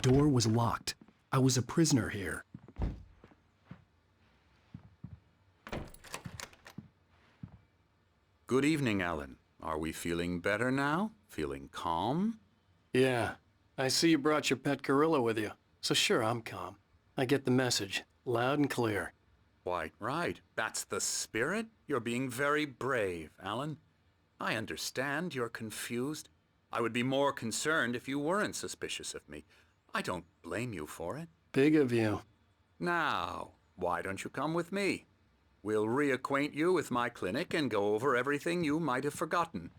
door was locked. I was a prisoner here. Good evening, Alan. Are we feeling better now? Feeling calm? Yeah, I see you brought your pet gorilla with you. So sure, I'm calm. I get the message, loud and clear. Quite right. That's the spirit. You're being very brave, Alan. I understand you're confused. I would be more concerned if you weren't suspicious of me. I don't blame you for it. Big of you. Now, why don't you come with me? We'll reacquaint you with my clinic and go over everything you might have forgotten.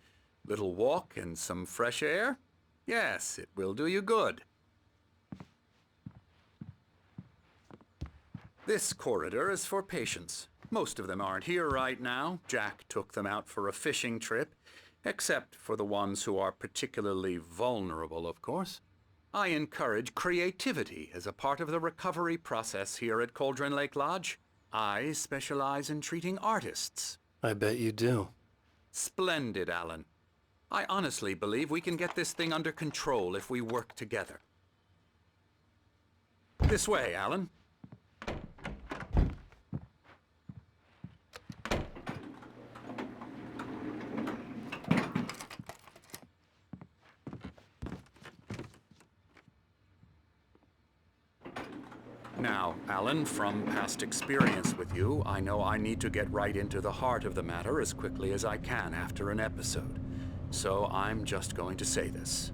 Little walk and some fresh air? Yes, it will do you good. This corridor is for patients. Most of them aren't here right now. Jack took them out for a fishing trip, except for the ones who are particularly vulnerable, of course. I encourage creativity as a part of the recovery process here at Cauldron Lake Lodge. I specialize in treating artists. I bet you do. Splendid, Alan. I honestly believe we can get this thing under control if we work together. This way, Alan. Now, Alan, from past experience with you, I know I need to get right into the heart of the matter as quickly as I can after an episode. So I'm just going to say this.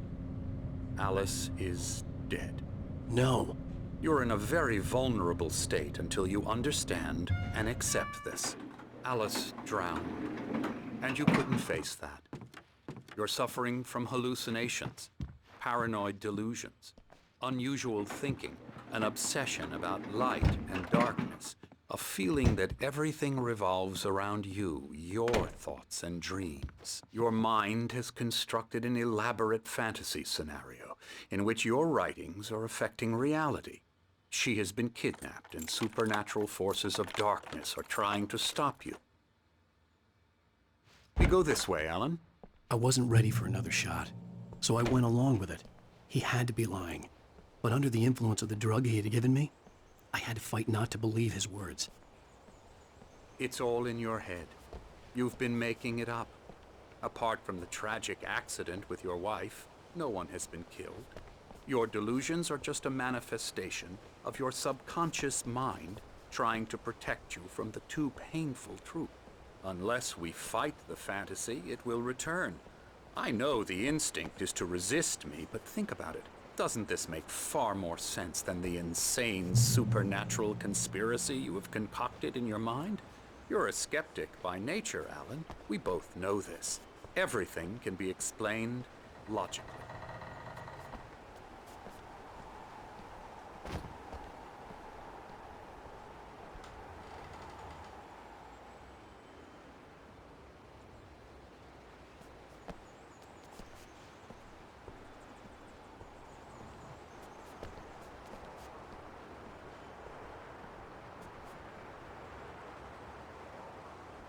Alice is dead. No. You're in a very vulnerable state until you understand and accept this. Alice drowned, and you couldn't face that. You're suffering from hallucinations, paranoid delusions, unusual thinking, an obsession about light and darkness, a feeling that everything revolves around you, your thoughts and dreams. Your mind has constructed an elaborate fantasy scenario in which your writings are affecting reality. She has been kidnapped and supernatural forces of darkness are trying to stop you. We go this way, Alan. I wasn't ready for another shot, so I went along with it. He had to be lying. But under the influence of the drug he had given me, I had to fight not to believe his words. It's all in your head. You've been making it up. Apart from the tragic accident with your wife, no one has been killed. Your delusions are just a manifestation of your subconscious mind trying to protect you from the too painful truth. Unless we fight the fantasy, it will return. I know the instinct is to resist me, but think about it. Doesn't this make far more sense than the insane supernatural conspiracy you have concocted in your mind? You're a skeptic by nature, Alan. We both know this. Everything can be explained logically.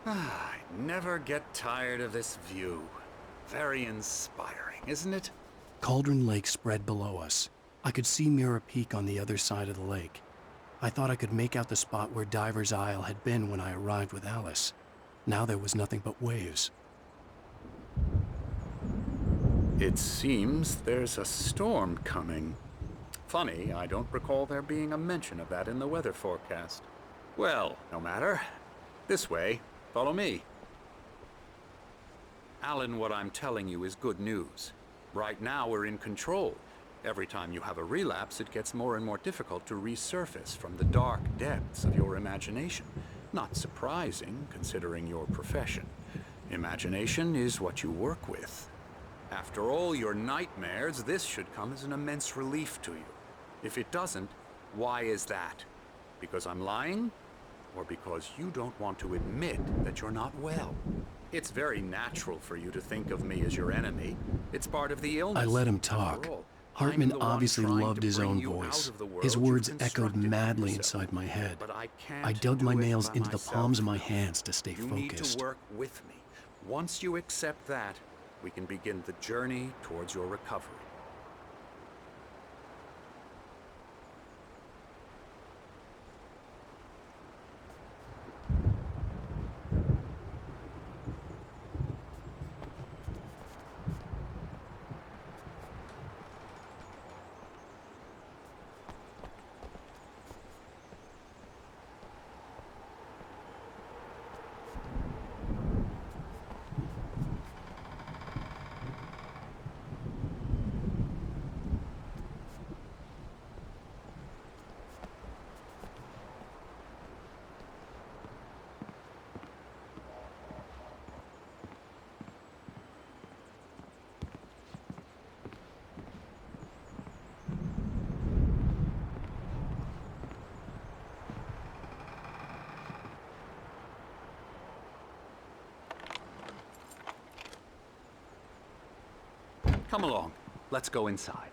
I never get tired of this view. Very inspiring, isn't it? Cauldron Lake spread below us. I could see Mirror Peak on the other side of the lake. I thought I could make out the spot where Diver's Isle had been when I arrived with Alice. Now there was nothing but waves. It seems there's a storm coming. Funny, I don't recall there being a mention of that in the weather forecast. Well, no matter. This way. Follow me. Alan, what I'm telling you is good news. Right now we're in control. Every time you have a relapse, it gets more and more difficult to resurface from the dark depths of your imagination. Not surprising, considering your profession. Imagination is what you work with. After all your nightmares, this should come as an immense relief to you. If it doesn't, why is that? Because I'm lying? Or because you don't want to admit that you're not well? It's very natural for you to think of me as your enemy. It's part of the illness. I let him talk. Hartman obviously loved his own voice. His words echoed madly inside my head. I dug my nails into the palms of my hands to stay focused. You need to work with me. Once you accept that, we can begin the journey towards your recovery. Come along. Let's go inside.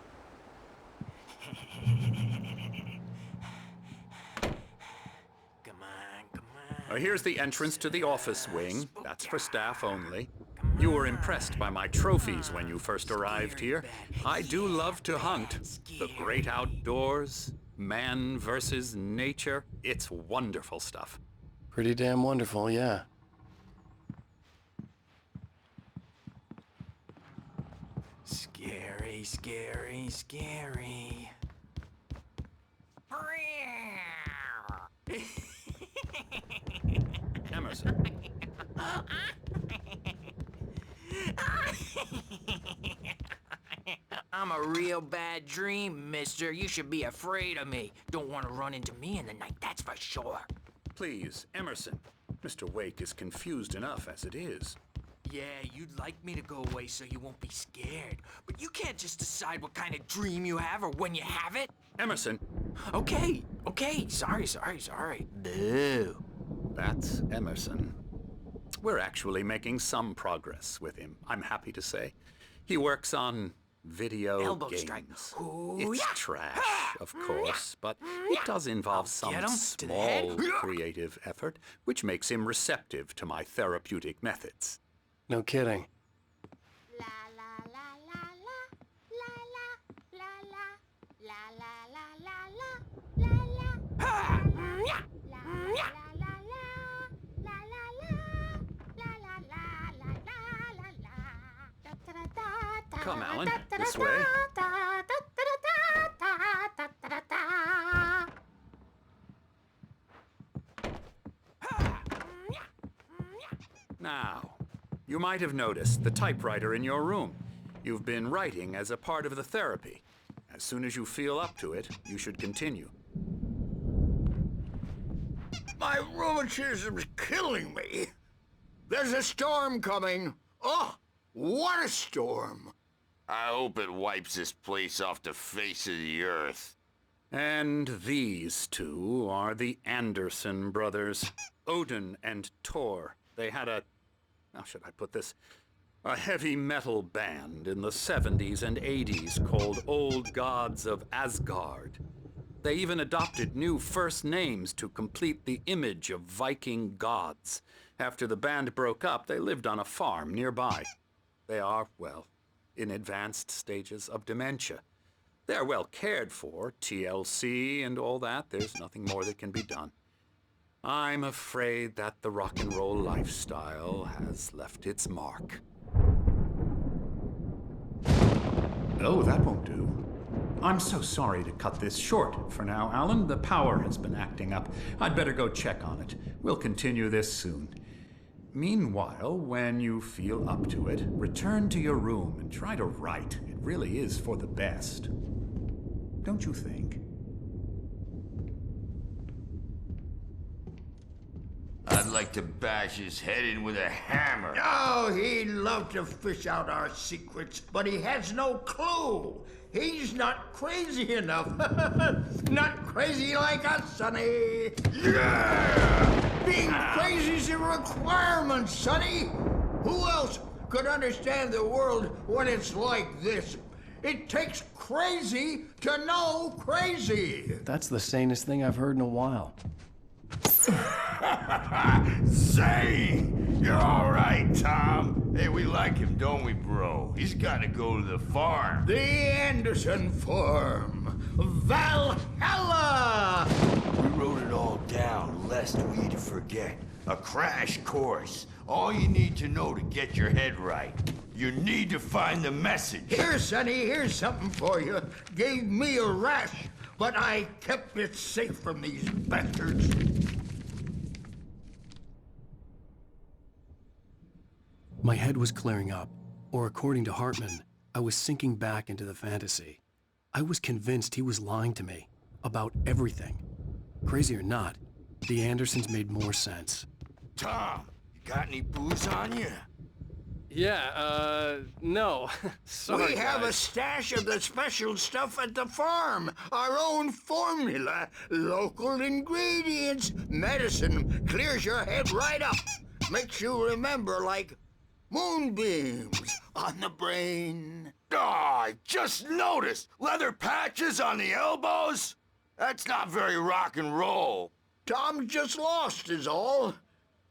Come on. Here's the entrance to the office wing. That's for staff only. You were impressed by my trophies when you first arrived here. I do love to hunt. The great outdoors, man versus nature. It's wonderful stuff. Pretty damn wonderful, yeah. Scary, scary, scary. Emerson. I'm a real bad dream, mister. You should be afraid of me. Don't want to run into me in the night, that's for sure. Please, Emerson. Mr. Wake is confused enough as it is. Yeah, you'd like me to go away so you won't be scared. But you can't just decide what kind of dream you have or when you have it. Emerson. Okay. Sorry. Boo. That's Emerson. We're actually making some progress with him, I'm happy to say. He works on video Elbow games. strike. Ooh, It's yeah. trash, of course, but it does involve some get 'em to the head. small creative effort, which makes him receptive to my therapeutic methods. No kidding. La la la la la la la la la la la la la la Come, Alan, this way. Now, you might have noticed the typewriter in your room. You've been writing as a part of the therapy. As soon as you feel up to it, you should continue. My rheumatism's killing me. There's a storm coming. Oh, what a storm. I hope it wipes this place off the face of the earth. And these two are the Anderson brothers, Odin and Tor. They had how should I put this? A heavy metal band in the 70s and 80s called Old Gods of Asgard. They even adopted new first names to complete the image of Viking gods. After the band broke up, they lived on a farm nearby. They are, well, in advanced stages of dementia. They're well cared for, TLC and all that. There's nothing more that can be done. I'm afraid that the rock and roll lifestyle has left its mark. Oh, that won't do. I'm so sorry to cut this short for now, Alan. The power has been acting up. I'd better go check on it. We'll continue this soon. Meanwhile, when you feel up to it, return to your room and try to write. It really is for the best. Don't you think? I'd like to bash his head in with a hammer. Oh, he'd love to fish out our secrets, but he has no clue. He's not crazy enough. Not crazy like us, Sonny. Yeah! Being crazy's a requirement, Sonny. Who else could understand the world when it's like this? It takes crazy to know crazy. That's the sanest thing I've heard in a while. Say, you're all right, Tom. Hey, we like him, don't we, bro? He's got to go to the farm. The Anderson Farm. Valhalla! We wrote it all down, lest we'd forget. A crash course. All you need to know to get your head right. You need to find the message. Here, Sonny, here's something for you. Gave me a rash, but I kept it safe from these bastards. My head was clearing up, or according to Hartman, I was sinking back into the fantasy. I was convinced he was lying to me about everything. Crazy or not, the Andersons made more sense. Tom, you got any booze on you? Yeah, no. Sorry, We have a guys. stash of the special stuff at the farm. Our own formula, local ingredients, medicine, clears your head right up. Makes you remember like moonbeams, on the brain. Oh, I just noticed! Leather patches on the elbows? That's not very rock and roll. Tom's just lost is all.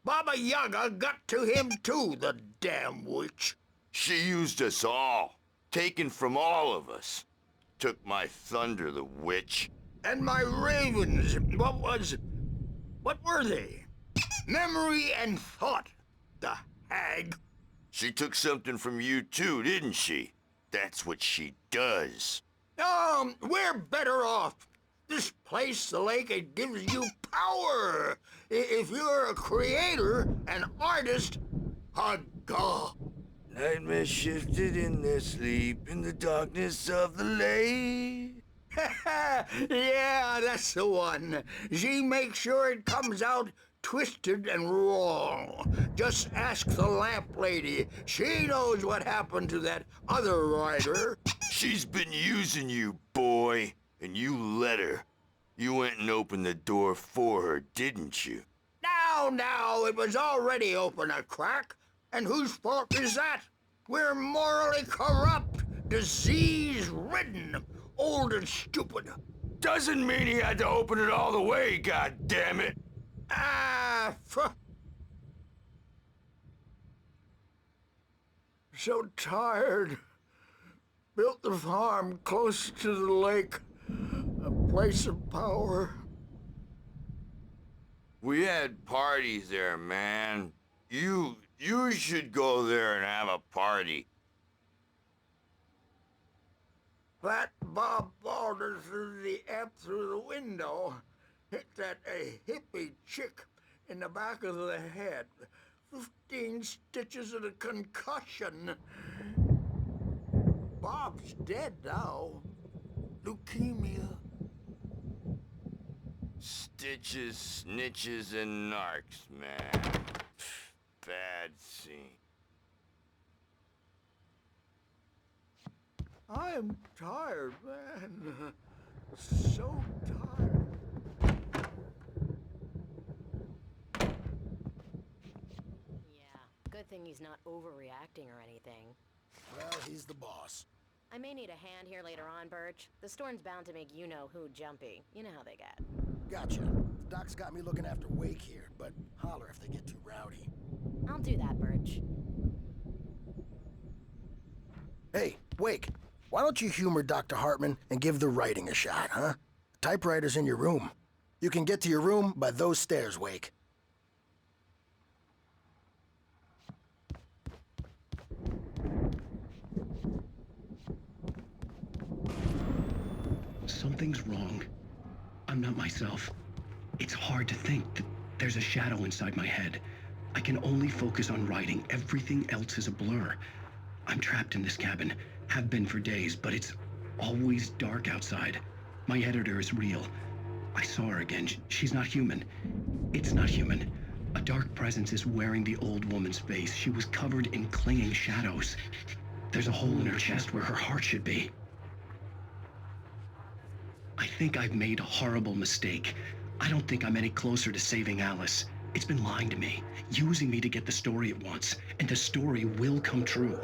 Baba Yaga got to him too, the damn witch. She used us all. Taken from all of us. Took my thunder, the witch. And my ravens, what were they? Memory and thought, the hag. She took something from you too, didn't she? That's what she does. We're better off. This place, the lake, it gives you power. If you're a creator, an artist, a god. Nightmare shifted in their sleep in the darkness of the lake. Yeah, that's the one. She makes sure it comes out twisted and wrong. Just ask the lamp lady. She knows what happened to that other writer. She's been using you, boy, and you let her. You went and opened the door for her, didn't you? Now, it was already open a crack. And whose fault is that? We're morally corrupt, disease-ridden, old and stupid. Doesn't mean he had to open it all the way, goddammit. So tired. Built the farm close to the lake, a place of power. We had parties there, man. You should go there and have a party. That Bob Balder threw the amp through the window, hit that hippie chick in the back of the head. 15 stitches and a concussion. Bob's dead now. Leukemia. Stitches, snitches, and narcs, man. Bad scene. I am tired, man. So tired. Yeah, good thing he's not overreacting or anything. Well, he's the boss. I may need a hand here later on, Birch. The storm's bound to make you-know-who jumpy. You know how they get. Gotcha. Doc's got me looking after Wake here, but holler if they get too rowdy. I'll do that, Birch. Hey, Wake, why don't you humor Dr. Hartman and give the writing a shot, huh? Typewriter's in your room. You can get to your room by those stairs, Wake. Something's wrong. I'm not myself. It's hard to think that there's a shadow inside my head. I can only focus on writing. Everything else is a blur. I'm trapped in this cabin. Have been for days, but it's always dark outside. My editor is real. I saw her again. She's not human. It's not human. A dark presence is wearing the old woman's face. She was covered in clinging shadows. There's a hole in her chest where her heart should be. I think I've made a horrible mistake. I don't think I'm any closer to saving Alice. It's been lying to me, using me to get the story it wants, and the story will come true.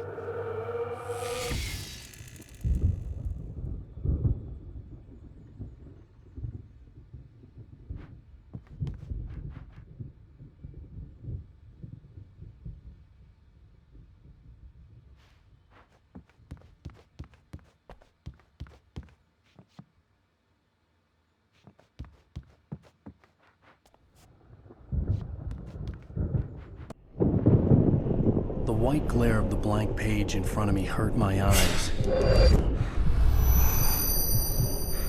The white glare of the blank page in front of me hurt my eyes.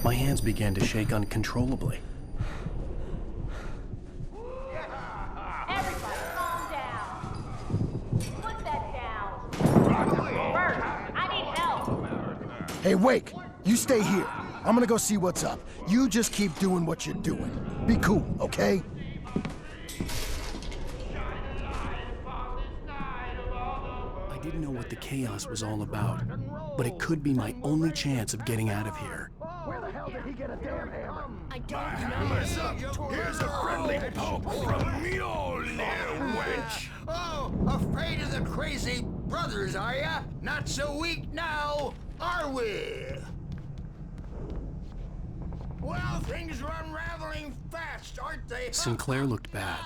My hands began to shake uncontrollably. Everybody, calm down. Put that down. Bert, I need help. Hey, Wake, you stay here. I'm gonna go see what's up. You just keep doing what you're doing. Be cool, okay? I didn't know what the chaos was all about, but it could be my only chance of getting out of here. Where the hell did he get a damn hammer? I don't Hammer's know. up. Here's a friendly poke from Mjolnir, wench. Oh, afraid of the the crazy brothers, are ya? Not so weak now, are we? Well, things are unraveling fast, aren't they? Sinclair looked bad.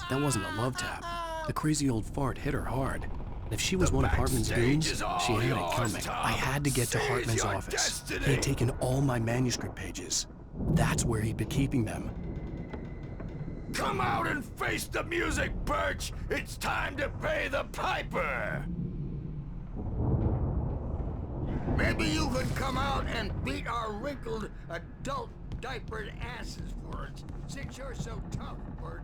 That wasn't a love tap. The crazy old fart hit her hard. And if she was one of Hartman's goons, she had it coming. I had to get to Hartman's office. He had taken all my manuscript pages. That's where he'd been keeping them. Come out and face the music, Birch! It's time to pay the piper! Maybe you could come out and beat our wrinkled adult diapered asses for us, since you're so tough, Birch.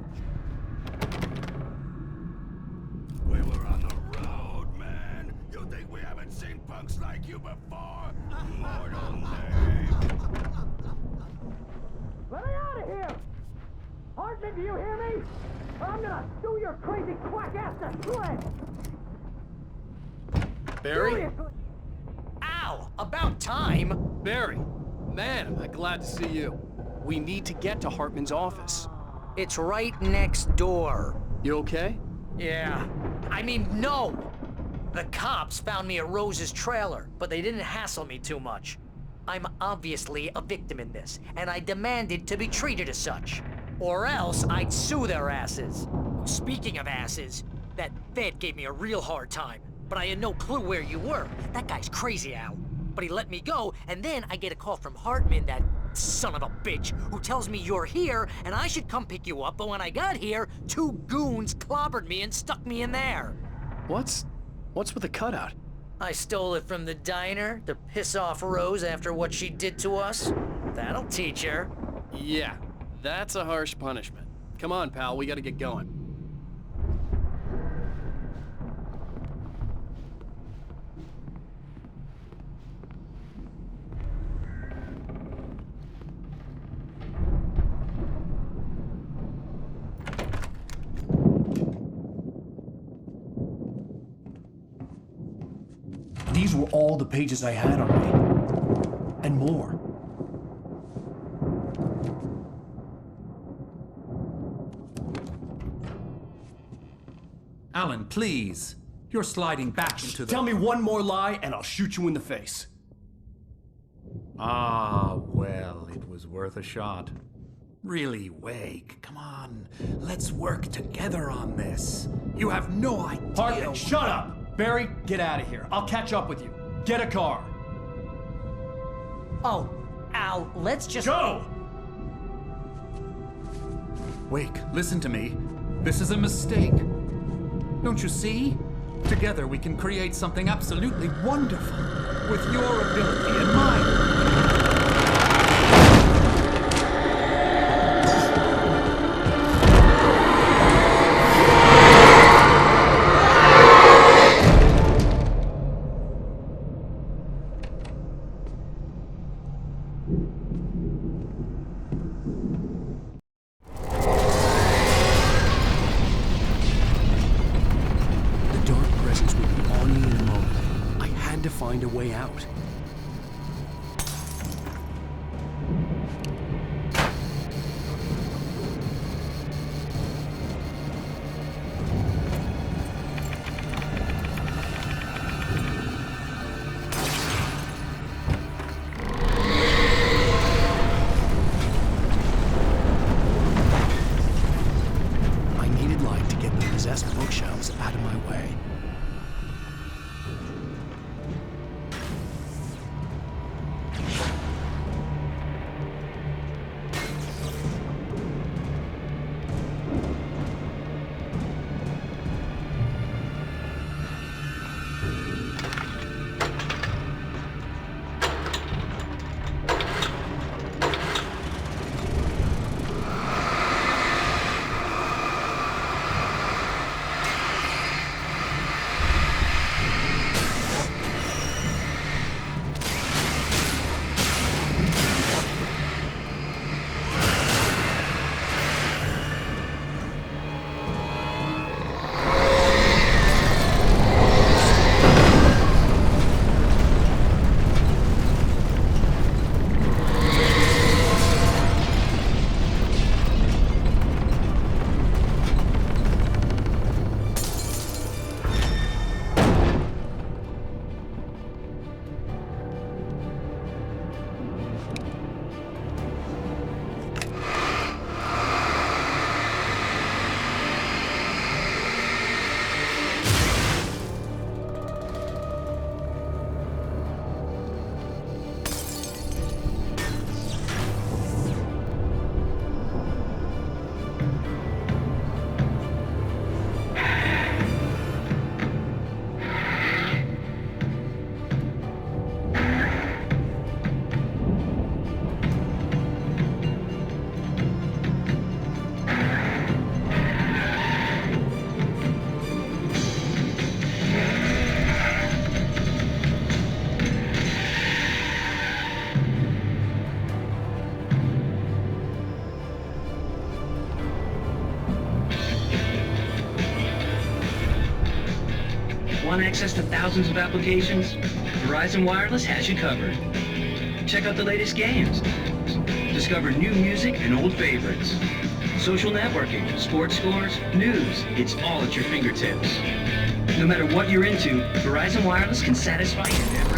We were on the road, man! You think we haven't seen punks like you before? Mortal name! Let me out of here! Hartman, do you hear me? Or I'm gonna sue your crazy quack ass to shreds! Barry? Seriously. Ow! About time! Barry! Man, am I glad to see you. We need to get to Hartman's office. It's right next door. You okay? Yeah. I mean, no! The cops found me at Rose's trailer, but they didn't hassle me too much. I'm obviously a victim in this, and I demanded to be treated as such. Or else I'd sue their asses. Speaking of asses, that Fed gave me a real hard time, but I had no clue where you were. That guy's crazy, Al. But he let me go, and then I get a call from Hartman, that son of a bitch, who tells me you're here and I should come pick you up, but when I got here, 2 goons clobbered me and stuck me in there. What's with the cutout? I stole it from the diner to piss off Rose after what she did to us. That'll teach her. Yeah, that's a harsh punishment. Come on, pal, we gotta get going. These were all the pages I had on me. And more. Alan, please. You're sliding back into the... Tell me one more lie and I'll shoot you in the face. Ah, well, it was worth a shot. Really, Wake, come on. Let's work together on this. You have no idea... Hartman, shut up! Barry, get out of here. I'll catch up with you. Get a car. Oh, Al, let's just... Go! Wake, listen to me. This is a mistake. Don't you see? Together we can create something absolutely wonderful. With your ability and mine. Find a way out. I needed light to get the possessed bookshelves out of my way. Want access to thousands of applications? Verizon Wireless has you covered. Check out the latest games. Discover new music and old favorites. Social networking, sports scores, news. It's all at your fingertips. No matter what you're into, Verizon Wireless can satisfy your never.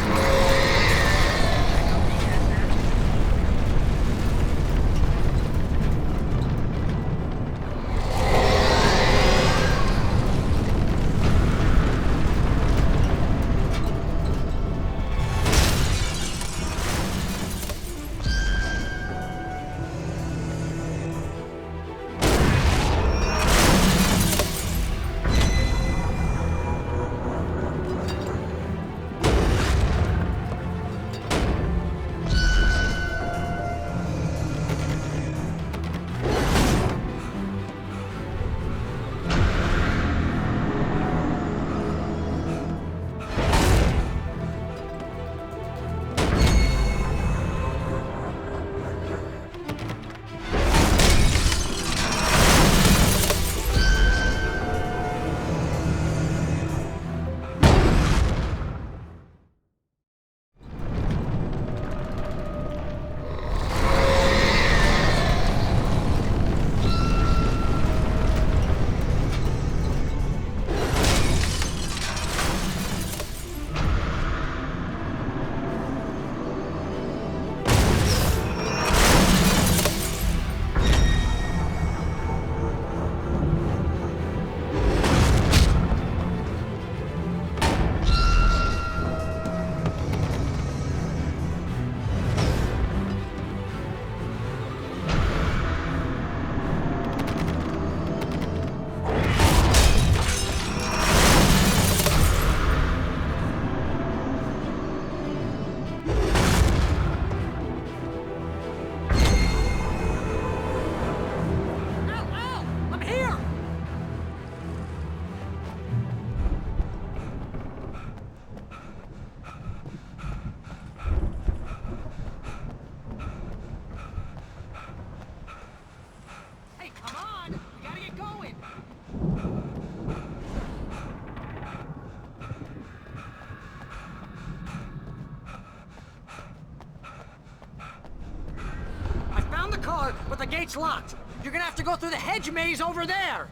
But the gate's locked. You're gonna have to go through the hedge maze over there.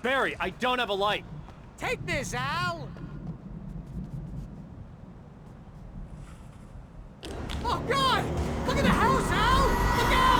Barry, I don't have a light. Take this, Al. Oh, God! Look at the house, Al! Look out!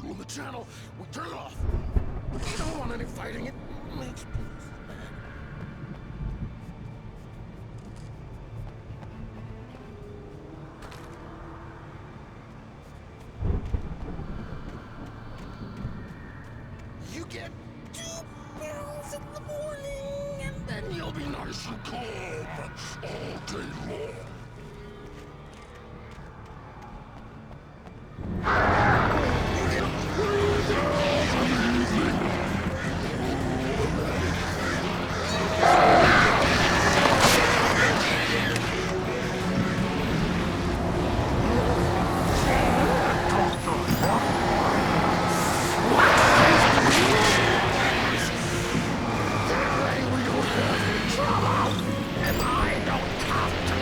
On the channel, we turn it off. We don't want any fighting. It makes people bad. You get 2 pills in the morning, and then you'll be nice and calm all day long. And I don't have to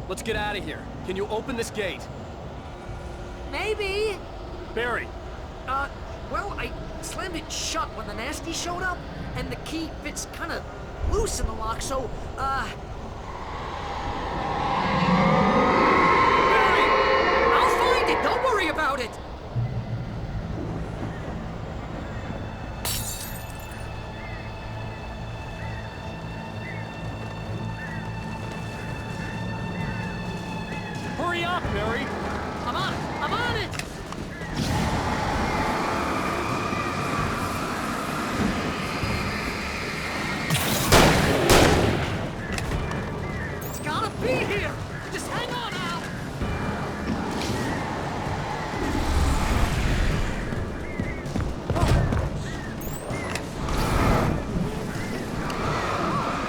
let's get out of here. Can you open this gate? Maybe. Barry, Well, I slammed it shut when the nasty showed up, and the key fits kind of loose in the lock, so, Barry, I'll find it! Don't worry about it! hurry up, Barry! I'm on it! I'm on it! It's gotta be here! Just hang on, Al!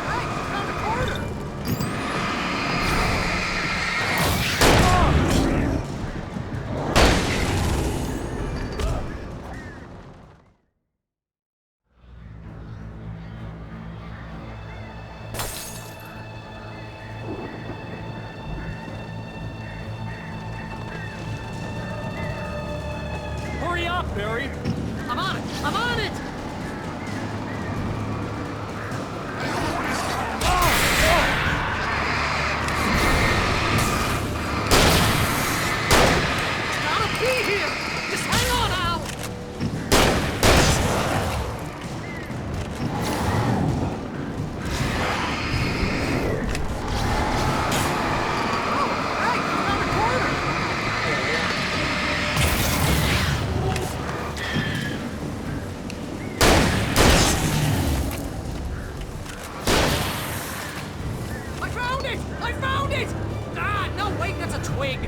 Hey, found the corner! Hurry up, Barry! I'm on it! I'm on it! Gotta be here! Just hang on, Al! Oh, hey, found the corner! I found it! I found it! Ah, no, wait, that's a twig.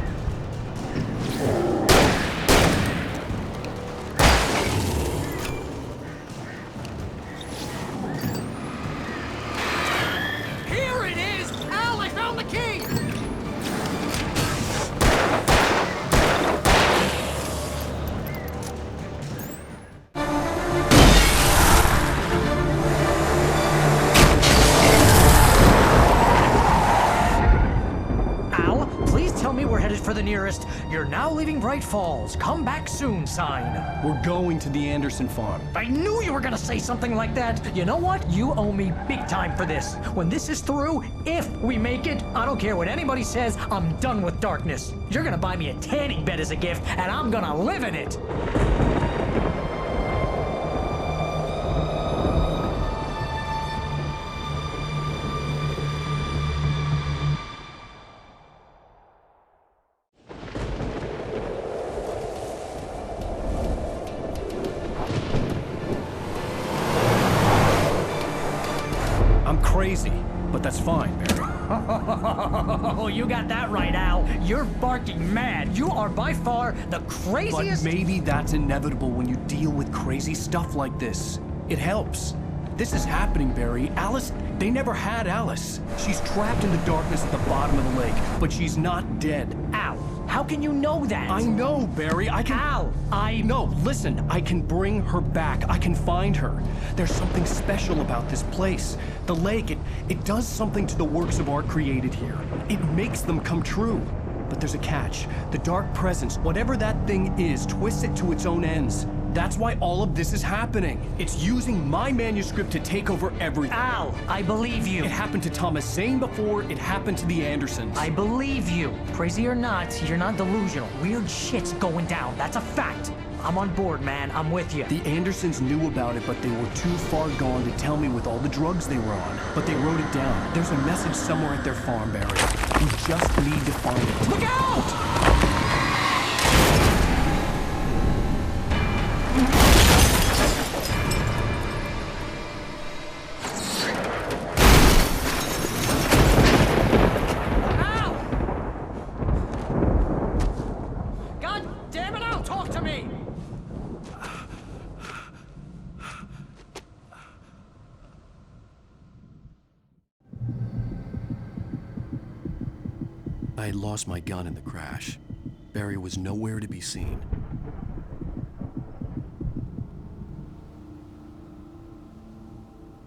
Here it is! Al, I found the key! Al, please tell me we're headed for the nearest "You're now leaving Bright Falls. Come back soon" sign. We're going to the Anderson farm. I knew you were gonna say something like that. You know what? You owe me big time for this. When this is through, if we make it, I don't care what anybody says, I'm done with darkness. You're gonna buy me a tanning bed as a gift, and I'm gonna live in it. I'm crazy, but that's fine, Barry. Oh, you got that right, Al. You're barking mad. You are by far the But craziest. maybe that's inevitable when you deal with crazy stuff like this. It helps. This is happening, Barry. Alice, they never had Alice. She's trapped in the darkness at the bottom of the lake, but she's not dead. Al, how can you know that? I know, Barry. I can... Al, No, listen. I can bring her back. I can find her. There's something special about this place. The lake, it does something to the works of art created here. It makes them come true. But there's a catch. The dark presence, whatever that thing is, twists it to its own ends. That's why all of this is happening. It's using my manuscript to take over everything. Al, I believe you. It happened to Thomas Zane before, it happened to the Andersons. I believe you. Crazy or not, you're not delusional. Weird shit's going down. That's a fact. I'm on board, man. I'm with you. The Andersons knew about it, but they were too far gone to tell me with all the drugs they were on. But they wrote it down. There's a message somewhere at their farm, Barry. We just need to find it. Look out! God damn it, Al, talk to me! I had lost my gun in the crash. Barry was nowhere to be seen.